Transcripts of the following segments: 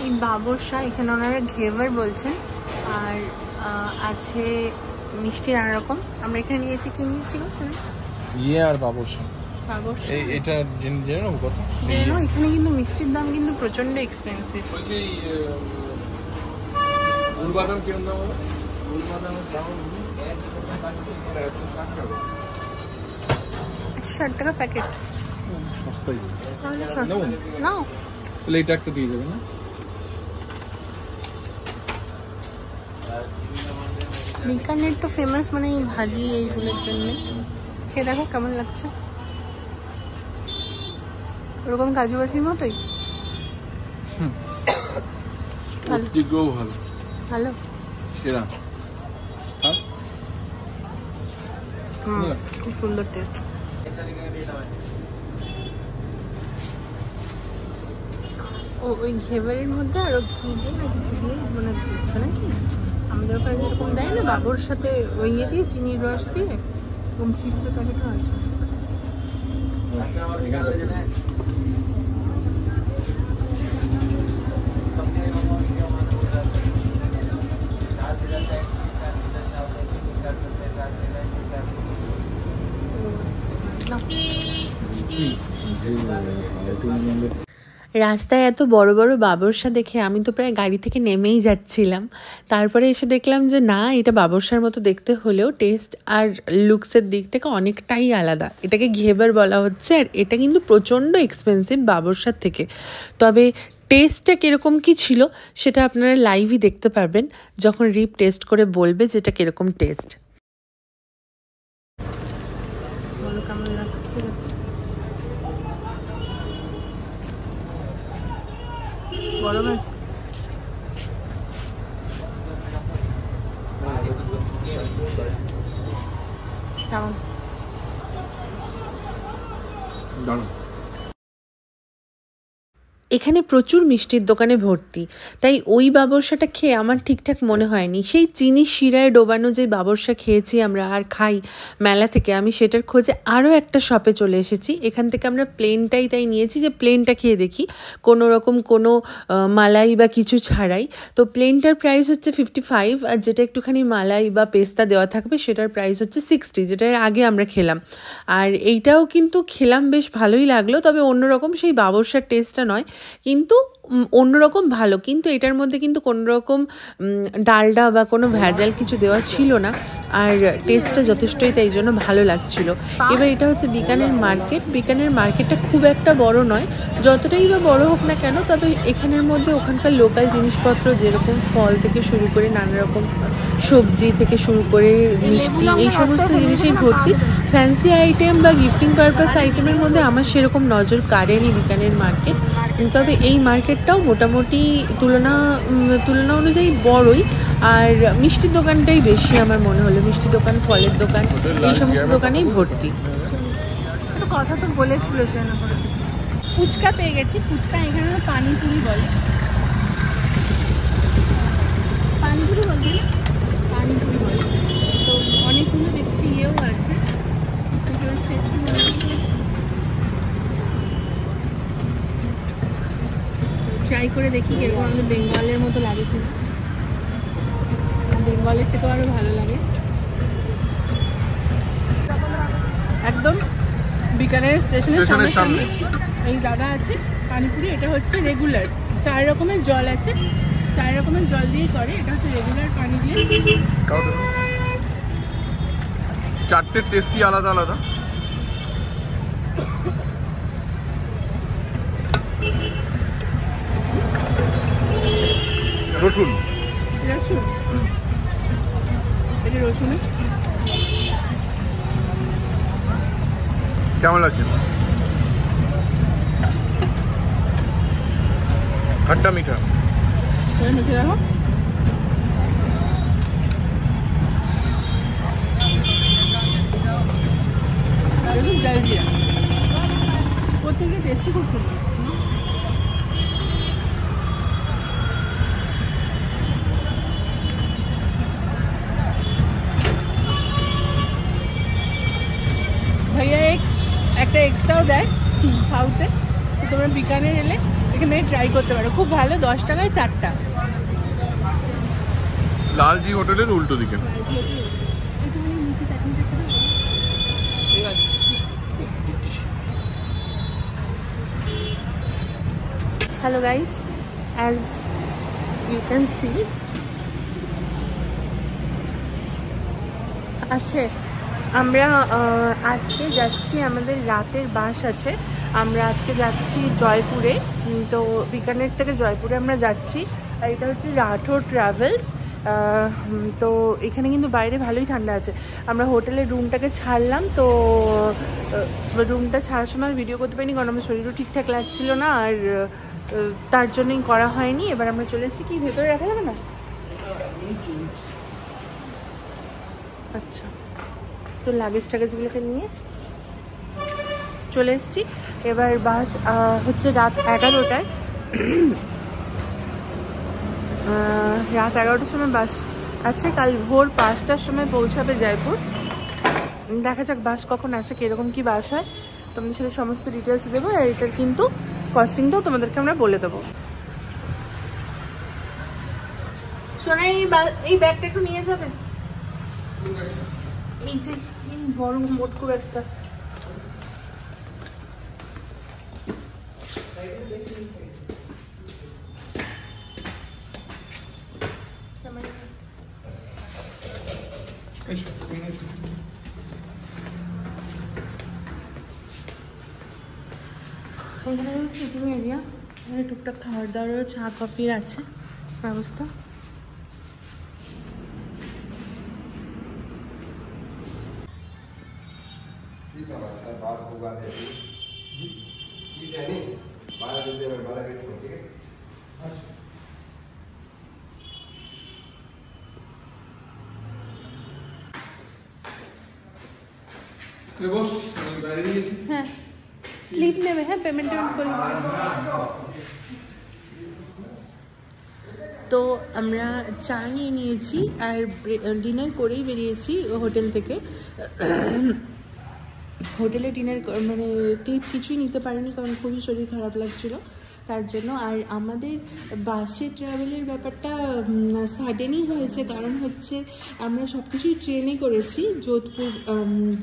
এই বাবরশা, এখানে ওনারা ঘেভার বলছেন, আর আছে মিষ্টি নানা রকম। আমরা এখানে নিয়েছি, কি নিয়েছি গো? আর বাবরশা। এটা জেনে কত? এখানে কিন্তু মিষ্টির দাম কিন্তু প্রচন্ড এক্সপেন্সিভ। গুলবাদাম কিরকম দাম হবে? গুলবাদামের দাম 160 টাকা প্যাকেট। সস্তাই। নাও তাহলে এটা একটা দিয়ে যাবে না? বিকানের তো ফেমাস মানে এই ভাজি এইগুলোর জন্য। খেয়ে দেখো কেমন লাগছে, ওরকম কাজু বাটির মতোই। ভালো সেরা, খুব সুন্দর টেস্ট। ওই ঘেভারের মধ্যে আরো ঘি দিয়ে না কিছু দিয়ে মানে দিচ্ছে নাকি, আমাদের ওখানে যেরকম দেয় না বাবুর সাথে ওই ইয়ে দিয়ে চিনির রস দিয়ে, এরকম চিপসের প্যাকেটও আছে। রাস্তায় এত বড় বড় বাবরশা দেখে আমি তো প্রায় গাড়ি থেকে নেমেই যাচ্ছিলাম। তারপরে এসে দেখলাম যে না, এটা বাবরশার মতো দেখতে হলেও টেস্ট আর লুকসের দিক থেকে অনেকটাই আলাদা। এটাকে ঘেভার বলা হচ্ছে, আর এটা কিন্তু প্রচণ্ড এক্সপেন্সিভ বাবরশার থেকে। তবে টেস্টটা কীরকম কী ছিল সেটা আপনারা লাইভই দেখতে পারবেন যখন রিপ টেস্ট করে বলবে যে এটা কীরকম টেস্ট। কেমন লাগছে? গরম আছে। কেমন? দারুণ। এখানে প্রচুর মিষ্টির দোকানে ভর্তি, তাই ওই বাবরশাটা খেয়ে আমার ঠিকঠাক মনে হয়নি। সেই চিনি শিরায় ডোবানো যে বাবরশা খেয়েছি আমরা আর খাই মেলা থেকে, আমি সেটার খোঁজে আরও একটা শপে চলে এসেছি। এখান থেকে আমরা প্লেনটাই তাই নিয়েছি যে প্লেনটা খেয়ে দেখি, কোনো রকম কোনো মালাই বা কিছু ছাড়াই। তো প্লেনটার প্রাইস হচ্ছে 55, আর যেটা একটুখানি মালাই বা পেস্তা দেওয়া থাকবে সেটার প্রাইস হচ্ছে 60, যেটার আগে আমরা খেলাম। আর এইটাও কিন্তু খেলাম, বেশ ভালোই লাগলো, তবে অন্যরকম সেই বাবরশার টেস্টটা নয়, কিন্তু অন্যরকম ভালো। কিন্তু এটার মধ্যে কিন্তু কোনো রকম ডালডা বা কোনো ভেজাল কিছু দেওয়া ছিল না, আর টেস্টটা যথেষ্টই তাই জন্য ভালো লাগছিল। এবার এটা হচ্ছে বিকানের মার্কেট। বিকানের মার্কেটটা খুব একটা বড় নয়, যতটাই বা বড় হোক না কেন, তবে এখানের মধ্যে ওখানকার লোকাল জিনিসপত্র যেরকম ফল থেকে শুরু করে নানা রকম সবজি থেকে শুরু করে মিষ্টি, এই সমস্ত জিনিসেই ভর্তি। ফ্যান্সি আইটেম বা গিফটিং পারপাস আইটেমের মধ্যে আমার সেরকম নজর কাড়েনি বিকানের মার্কেট। তবে এই মার্কেটটাও মোটামুটি তুলনা অনুযায়ী বড়ই, আর মিষ্টির দোকানটাই বেশি আমার মনে হলো। মিষ্টি দোকান, ফলের দোকান, এই সমস্ত দোকানেই ভর্তি। কথা তো বলেছিল সে না করেছিল। ফুচকা পেয়ে গেছি, ফুচকা এখানে পানিপুরি বলে, পানিপুরি বলতে পানিপুরি বলে। তো অনেকগুলো দেখছি ইয়েও আছে, ট্রাই করে দেখি কিরকম আমাদের বেঙ্গলের মতো লাগে কিনা। বেঙ্গলের থেকেও আরো ভালো লাগে। একদম বিকানের স্টেশনের সামনে এই দাদা আছে পানিপুরি। এটা হচ্ছে রেগুলার, 4 রকমের জল আছে, 4 রকমের জল দিয়ে করে। এটা হচ্ছে রেগুলার পানি দিয়ে। 4টে টেস্টই আলাদা আলাদা। রসুন রসুন এটা রসুন কেমন লাগছে? খট্টা মিঠা। মিঠে দেখো, জল দিয়ে প্রত্যেকটা টেস্টই খুব সুন্দর। ভাইয়া একটা এক্সট্রাও দেয় খাওয়াতে। তোমরা বিকানের এলে এখানে ট্রাই করতে পারো, খুব ভালো। 10 টাকায় 4টা। লালজি হোটেলের উল্টো দিকে। Hello guys, as you can see, আছে আমরা আজকে যাচ্ছি, আমাদের রাতের বাস আছে। আমরা আজকে যাচ্ছি জয়পুরে। তো বিকানের থেকে জয়পুরে আমরা যাচ্ছি। আর এটা হচ্ছে রাঠোর ট্রাভেলস। তো এখানে কিন্তু বাইরে ভালোই ঠান্ডা আছে। আমরা হোটেলের রুমটাকে ছাড়লাম, তো রুমটা ছাড়ার সময় ভিডিও করতে পারিনি, কারণ আমার শরীরও ঠিকঠাক লাগছিল না, আর তার জন্যই করা হয়নি। এবার আমরা চলে এসেছি। কি ভেতরে রাখা যাবে না? আচ্ছা, তো লাগেজ টাগেজগুলোকে নিয়ে চলে এসেছি। এবার বাস হচ্ছে রাত 11টায়। রাত 11টার সময় বাস আছে। কাল ভোর 5টার সময় পৌঁছাবে জয়পুর। দেখা যাক বাস কখন আসে, কীরকম কী বাস হয়, তোমাদের সাথে সমস্ত ডিটেলস দেবো। আর এটার কিন্তু কস্টিংটাও তোমাদেরকে আমরা বলে দেবো। শোনা, এই ব্যাগটা একটু নিয়ে যাবে? এই যে বড় মোটকু ব্যাগটা। এখানে সিটিং এরিয়া, এখানে টুকটাক খাবার দাবারও, চা কফির আছে ব্যবস্থা। হ্যাঁ, স্লিপ নেবে। হ্যাঁ, পেমেন্ট করে। তো আমরা চা নিয়ে নিয়েছি আর ডিনার করেই বেরিয়েছি হোটেল থেকে। হোটেলে ডিনার মানে ক্লিপ কিছুই নিতে পারিনি, কারণ খুবই শরীর খারাপ লাগছিল তার জন্য। আর আমাদের বাসে ট্রাভেলের ব্যাপারটা সাডেনই হয়েছে, কারণ হচ্ছে আমরা সব কিছুই ট্রেনে করেছি। যোধপুর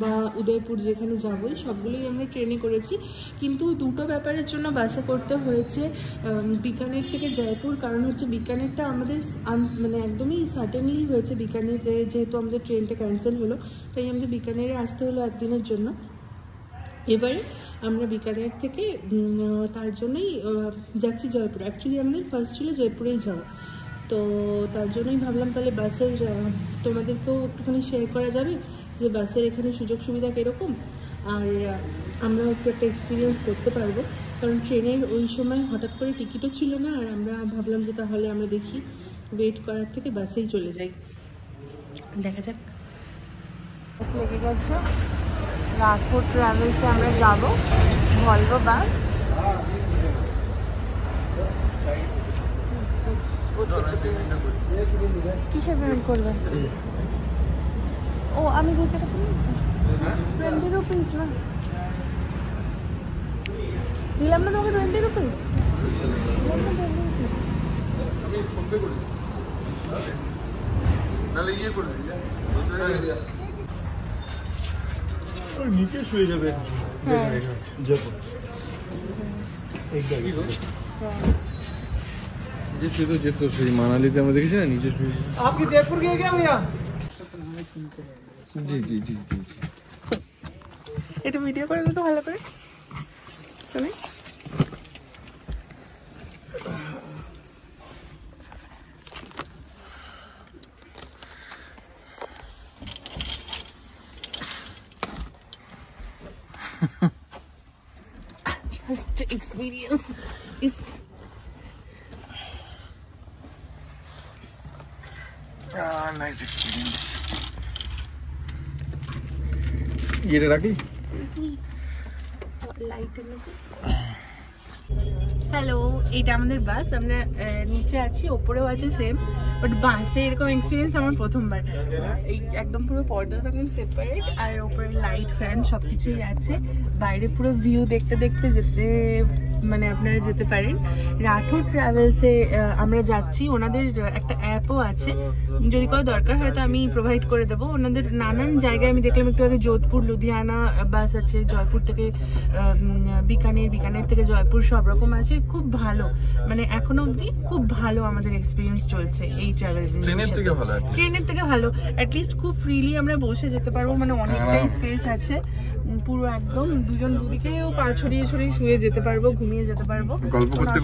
বা উদয়পুর যেখানে যাবোই সবগুলোই আমরা ট্রেনে করেছি, কিন্তু দুটো ব্যাপারের জন্য বাসে করতে হয়েছে বিকানের থেকে জয়পুর। কারণ হচ্ছে বিকানেরটা আমাদের মানে একদমই সাডেনলি হয়েছে। বিকানেরে যেহেতু আমাদের ট্রেনটা ক্যান্সেল হলো, তাই আমাদের বিকানেরে আসতে হলো একদিনের জন্য। এবারে আমরা বিকানের থেকে তার জন্যই যাচ্ছি জয়পুর। অ্যাকচুয়ালি আমাদের ফার্স্ট ছিল জয়পুরেই যাওয়া, তো তার জন্যই ভাবলাম তাহলে বাসের তোমাদেরকেও একটুখানি শেয়ার করা যাবে যে বাসের এখানে সুযোগ সুবিধা কীরকম, আর আমরাও একটু একটা এক্সপিরিয়েন্স করতে পারবো। কারণ ট্রেনের ওই সময় হঠাৎ করে টিকিটও ছিল না, আর আমরা ভাবলাম যে তাহলে আমরা দেখি ওয়েট করার থেকে বাসেই চলে যাই। দেখা যাক। বাস লেগে গেছে, রাঠোর ট্রাভেলসে আমরা যাব, ভলভো বাস। কিসের পেমেন্ট করবে? ও আমি 20 রুপিস না দিলাম না তোমাকে, 20 রুপিস নিচে শুয়ে যাবে। যেত সেই মানালিতে আমরা দেখেছি না, নিচে শুয়ে। আপনি জয়পুর গিয়ে গিয়ে ভাইয়া? জি জি জি জি। এটা ভিডিও করে দিতে ভালো করে তুমি। First experience is nice experience. ये रखी লাইট। হ্যালো, এইটা আমাদের বাস। আমরা নিচে আছি, ওপরেও আছে সেম, বাট বাসে এরকম এক্সপিরিয়েন্স আমার প্রথমবার। এই একদম পুরো পর্দা একদম সেপারেট, আর ওপরে লাইট ফ্যান সব কিছুই আছে। বাইরে পুরো ভিউ দেখতে দেখতে যেতে মানে আপনারা যেতে পারেন। রাঠোর ট্রাভেলসে আমরা যাচ্ছি, ওনাদের একটা অ্যাপও আছে, যদি কোনো দরকার হয় তো আমি প্রোভাইড করে দেবো। ওনাদের নানান জায়গায় আমি দেখলাম একটু আগে যোধপুর লুধিয়ানা বাস আছে, জয়পুর থেকে বিকানের, বিকানের থেকে জয়পুর, সব রকম আছে। খুব ভালো, মানে এখনো অবধি খুব ভালো আমাদের এক্সপিরিয়েন্স চলছে এই ট্রাভেল এজেন্সির সাথে। ট্রেনের থেকে ভালো, অ্যাটলিস্ট খুব ফ্রিলি আমরা বসে যেতে পারবো, মানে অনেকটাই স্পেস আছে পুরো একদম, দুজন দুদিকেও পা ছড়িয়ে ছড়িয়ে শুয়ে যেতে পারবো, ঘুমিয়ে যেতে পারবো, গল্প করতে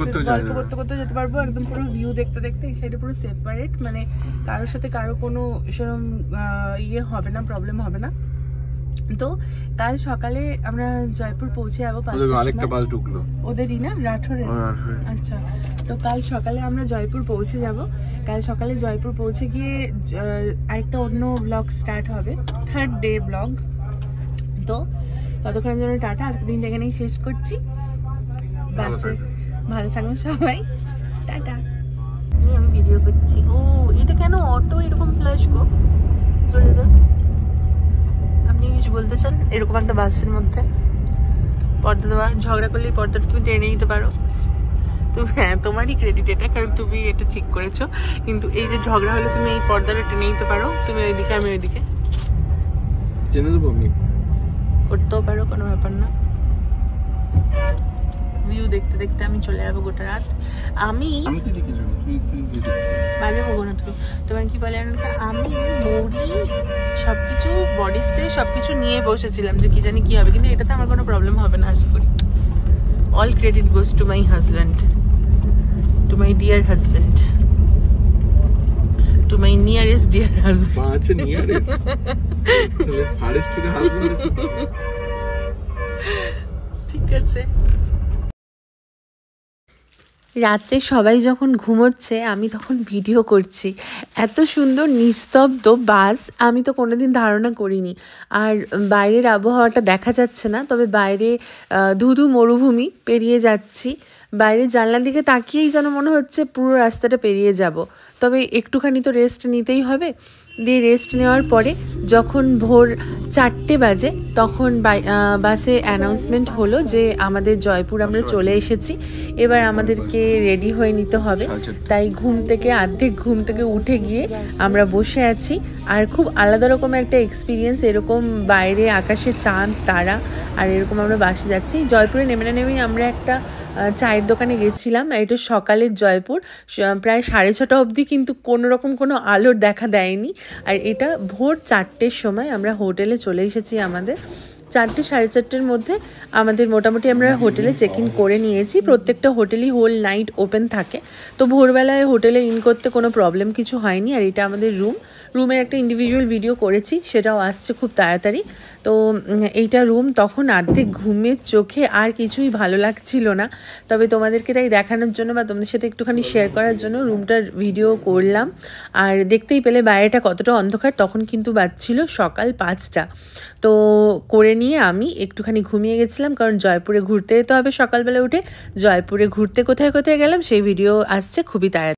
করতে যেতে পারবো, একদম পুরো ভিউ দেখতে দেখতে। এই সাইডে পুরো সেপারেট, মানে কারোর সাথে কারো কোনো সেরকম ইয়ে হবে না, প্রবলেম হবে না। তো কাল সকালে আমরা জয়পুর পৌঁছে যাবো, আরেকটা বাস ঢুকলো ওদেরই না, রাঠোরের। আচ্ছা, তো কাল সকালে আমরা জয়পুর পৌঁছে যাব। কাল সকালে জয়পুর পৌঁছে গিয়ে আরেকটা অন্য ব্লগ স্টার্ট হবে, 3rd ডে ব্লগ। তো ততক্ষণের জন্য টাটা, আজকে দিনটা এখানেই শেষ করছি। বাসে ভালো থাকবেন সবাই, টাটা। আমি ভিডিও করছি। ও এটা কেন অটো এরকম ফ্ল্যাশ গো, চলে যান। আপনি কিছু বলতে চান? এরকম একটা বাসের মধ্যে পর্দা দেওয়া, ঝগড়া করলে পর্দাটা তুমি টেনে নিতে পারো। তুমি, হ্যাঁ তোমারই ক্রেডিট এটা, কারণ তুমি এটা ঠিক করেছো। কিন্তু এই যে ঝগড়া হলে তুমি এই পর্দাটা টেনে নিতে পারো, তুমি ওইদিকে আমি ওইদিকে টেনে দেবো, আমি করতেও পারো, কোনো ব্যাপার না। ভিউ দেখতে দেখতে আমি চলে যাবো গোটা রাত। আমি বাজে বলবো না, তুমি তোমার কি বলে, আমি বড়ি সবকিছু, বডি স্প্রে সবকিছু নিয়ে বসেছিলাম যে কি জানি কি হবে, কিন্তু এটাতে আমার কোনো প্রবলেম হবে না আশা করি। All credit goes to my husband, to my dear husband, to my nearest deer husband. ঠিক আছে। রাত্রে সবাই যখন ঘুমোচ্ছে আমি তখন ভিডিও করছি। এত সুন্দর নিস্তব্ধ বাস আমি তো কোনোদিন ধারণা করিনি। আর বাইরের আবহাওয়াটা দেখা যাচ্ছে না, তবে বাইরে ধুধু মরুভূমি পেরিয়ে যাচ্ছি। বাইরের জানলার দিকে তাকিয়েই যেন মনে হচ্ছে পুরো রাস্তাটা পেরিয়ে যাব। তবে একটুখানি তো রেস্ট নিতেই হবে। দিয়ে রেস্ট নেওয়ার পরে যখন ভোর 4টে বাজে তখন বাসে অ্যানাউন্সমেন্ট হলো যে আমাদের জয়পুর আমরা চলে এসেছি, এবার আমাদেরকে রেডি হয়ে নিতে হবে। তাই অর্ধেক ঘুম থেকে উঠে গিয়ে আমরা বসে আছি। আর খুব আলাদা রকম একটা এক্সপিরিয়েন্স, এরকম বাইরে আকাশে চাঁদ তারা, আর এরকম আমরা বাসে যাচ্ছি। জয়পুরে নেমেই আমরা একটা চায়ের দোকানে গেছিলাম। এটা সকালের জয়পুর, প্রায় 6:30 অবধি কিন্তু কোনো রকম কোনো আলোর দেখা দেয়নি। আর এটা ভোর 4টের সময় আমরা হোটেলে চলে এসেছি। আমাদের 4টে 4:30-এর মধ্যে আমাদের মোটামুটি আমরা হোটেলে চেক ইন করে নিয়েছি। প্রত্যেকটা হোটেলই হোল নাইট ওপেন থাকে, তো ভোরবেলায় হোটেলে ইন করতে কোনো প্রবলেম কিছু হয়নি। আর এটা আমাদের রুমের একটা ইন্ডিভিজুয়াল ভিডিও করেছি, সেটাও আসছে খুব তাড়াতাড়ি। তো এইটা রুম, তখন অর্ধেক ঘুমের চোখে আর কিছুই ভালো লাগছিল না, তবে তোমাদেরকে তাই দেখানোর জন্য বা তোমাদের সাথে একটুখানি শেয়ার করার জন্য রুমটার ভিডিও করলাম। আর দেখতেই পেলে বাইরেটা কতটা অন্ধকার, তখন কিন্তু বাজছিল সকাল 5টা। তো করে নিয়ে আমি একটুখানি ঘুমিয়ে গেছিলাম, কারণ জয়পুরে ঘুরতে যেতে হবে সকালবেলা উঠে। জয়পুরে ঘুরতে কোথায় কোথায় গেলাম সেই ভিডিও আসছে খুবই তাড়াতাড়ি।